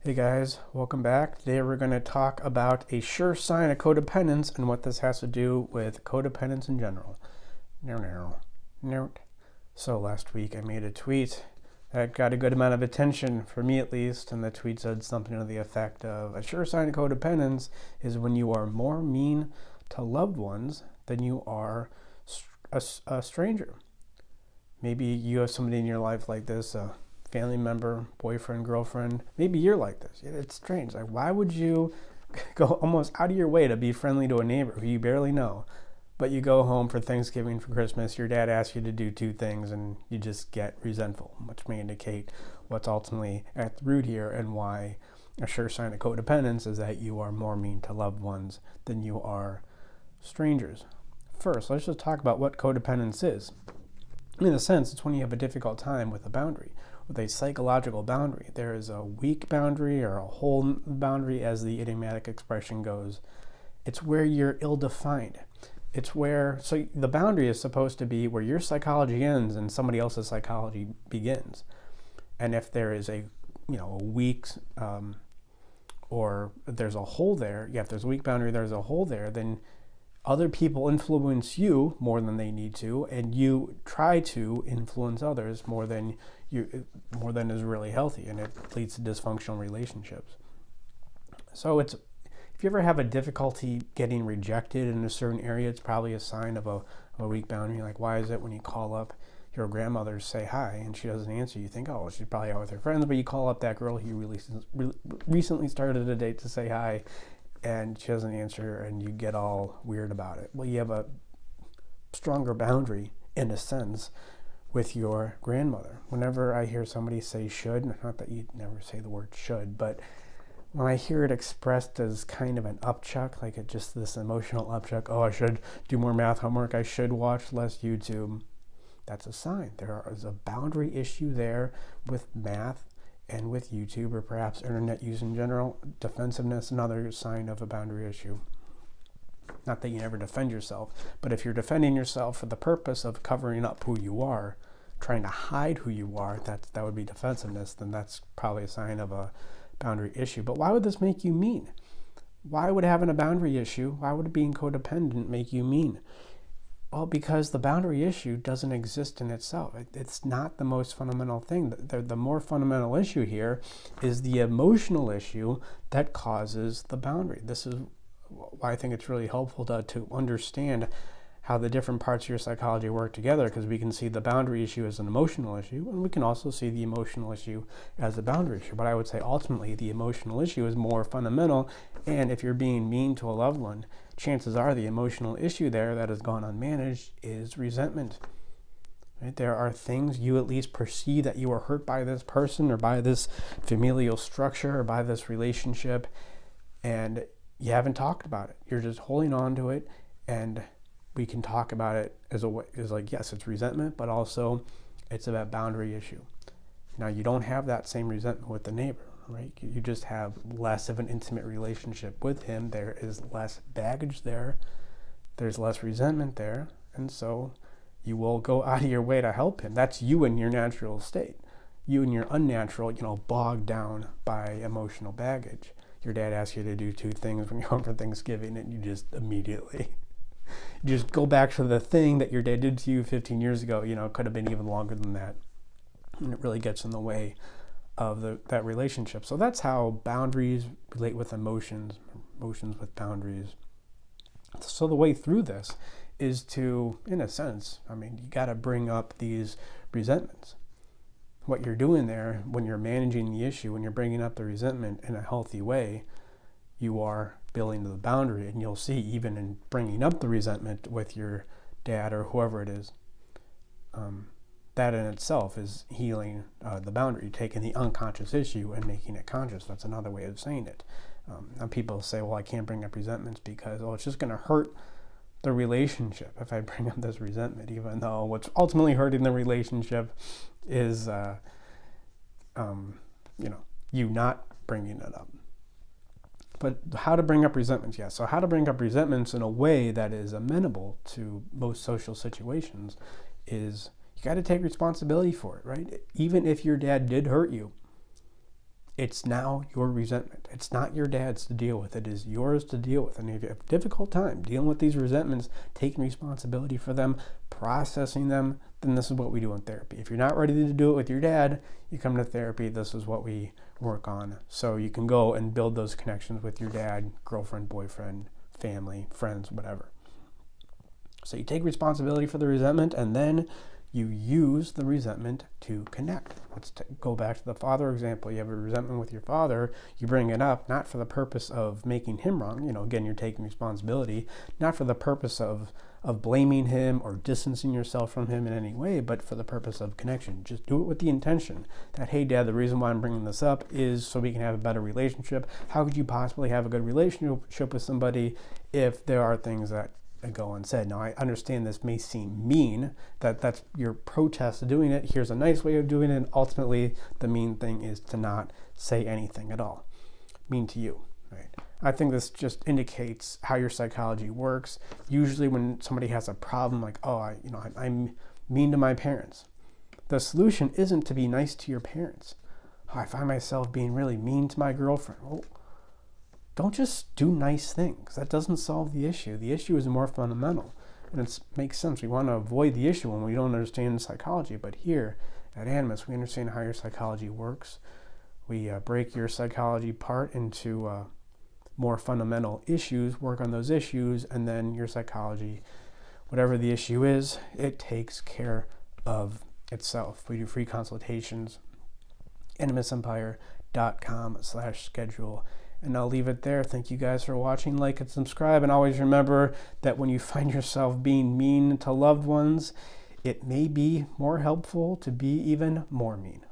Hey guys, welcome back. Today we're going to talk about a sure sign of codependence and what this has to do with codependence in general. So last week I made a tweet that got a good amount of attention, for me at least, and the tweet said something to the effect of, a sure sign of codependence is when you are more mean to loved ones than you are a stranger. Maybe you have somebody in your life like this, family member, boyfriend, girlfriend. Maybe you're like this. It's strange. Like, why would you go almost out of your way to be friendly to a neighbor who you barely know, but you go home for Thanksgiving, for Christmas, your dad asks you to do two things and you just get resentful, which may indicate what's ultimately at the root here and why a sure sign of codependence is that you are more mean to loved ones than you are strangers. First, let's just talk about what codependence is. In a sense, it's when you have a difficult time with a boundary, with a psychological boundary. There is a weak boundary or a whole boundary, as the idiomatic expression goes. It's where you're ill-defined. It's where, so the boundary is supposed to be where your psychology ends and somebody else's psychology begins. And if there is a weak, or there's a hole there, if there's a weak boundary, there's a hole there, then other people influence you more than they need to, and you try to influence others more than is really healthy, and it leads to dysfunctional relationships. So if you ever have a difficulty getting rejected in a certain area, it's probably a sign of a weak boundary. Like, why is it when you call up your grandmother, say hi, and she doesn't answer, you think, oh, she's probably out with her friends, but you call up that girl who you recently started a date to say hi, and she doesn't answer, and you get all weird about it. Well, you have a stronger boundary, in a sense, with your grandmother. Whenever I hear somebody say should, not that you never say the word should, but when I hear it expressed as kind of an upchuck, like it's just this emotional upchuck, oh, I should do more math homework, I should watch less YouTube, that's a sign. There is a boundary issue there with math and with YouTube, or perhaps internet use in general. Defensiveness, another sign of a boundary issue. Not that you never defend yourself, but if you're defending yourself for the purpose of covering up who you are, trying to hide who you are, that would be defensiveness, then that's probably a sign of a boundary issue. But why would this make you mean? Why would having a boundary issue, why would being codependent make you mean? Well, because the boundary issue doesn't exist in itself. It's not the most fundamental thing. The more fundamental issue here is the emotional issue that causes the boundary. This is why I think it's really helpful to understand how the different parts of your psychology work together, because we can see the boundary issue as an emotional issue, and we can also see the emotional issue as a boundary issue. But I would say ultimately the emotional issue is more fundamental, and if you're being mean to a loved one, chances are the emotional issue there that has gone unmanaged is resentment. Right? There are things you at least perceive that you are hurt by this person or by this familial structure or by this relationship, and you haven't talked about it. You're just holding on to it, and we can talk about it as like, yes, it's resentment, but also it's about boundary issue. Now, you don't have that same resentment with the neighbor, right? You just have less of an intimate relationship with him. There is less baggage there. There's less resentment there. And so you will go out of your way to help him. That's you in your natural state. You in your unnatural, bogged down by emotional baggage. Your dad asks you to do two things when you're home for Thanksgiving, and you just immediately just go back to the thing that your dad did to you 15 years ago. It could have been even longer than that. And it really gets in the way of that relationship. So that's how boundaries relate with emotions with boundaries. So the way through this is to, in a sense, you got to bring up these resentments. What you're doing there when you're managing the issue, when you're bringing up the resentment in a healthy way, you are building to the boundary. And you'll see, even in bringing up the resentment with your dad or whoever it is, that in itself is healing the boundary, taking the unconscious issue and making it conscious. That's another way of saying it. And people say, well, I can't bring up resentments because, it's just going to hurt the relationship if I bring up this resentment, even though what's ultimately hurting the relationship is, you not bringing it up. But how to bring up resentments, yes. So how to bring up resentments in a way that is amenable to most social situations is you got to take responsibility for it, right? Even if your dad did hurt you, it's now your resentment. It's not your dad's to deal with. It is yours to deal with. And if you have a difficult time dealing with these resentments, taking responsibility for them, processing them, then this is what we do in therapy. If you're not ready to do it with your dad, you come to therapy. This is what we work on. So you can go and build those connections with your dad, girlfriend, boyfriend, family, friends, whatever. So you take responsibility for the resentment, and then you use the resentment to connect. Let's go back to the father example. You have a resentment with your father. You bring it up, not for the purpose of making him wrong. Again, you're taking responsibility, not for the purpose of blaming him or distancing yourself from him in any way, but for the purpose of connection. Just do it with the intention that, hey, Dad, the reason why I'm bringing this up is so we can have a better relationship. How could you possibly have a good relationship with somebody if there are things that go unsaid? Now, I understand this may seem mean, that's your protest of doing it. Here's a nice way of doing it. And ultimately, the mean thing is to not say anything at all. Mean to you, right? I think this just indicates how your psychology works. Usually when somebody has a problem like, I'm mean to my parents, the solution isn't to be nice to your parents. I find myself being really mean to my girlfriend. Well, don't just do nice things. That doesn't solve the issue. The issue is more fundamental. And it makes sense. We want to avoid the issue when we don't understand psychology. But here at Animus, we understand how your psychology works. We break your psychology apart into more fundamental issues, work on those issues, and then your psychology, whatever the issue is, it takes care of itself. We do free consultations, animusempire.com/schedule. And I'll leave it there. Thank you guys for watching. Like and subscribe. And always remember that when you find yourself being mean to loved ones, it may be more helpful to be even more mean.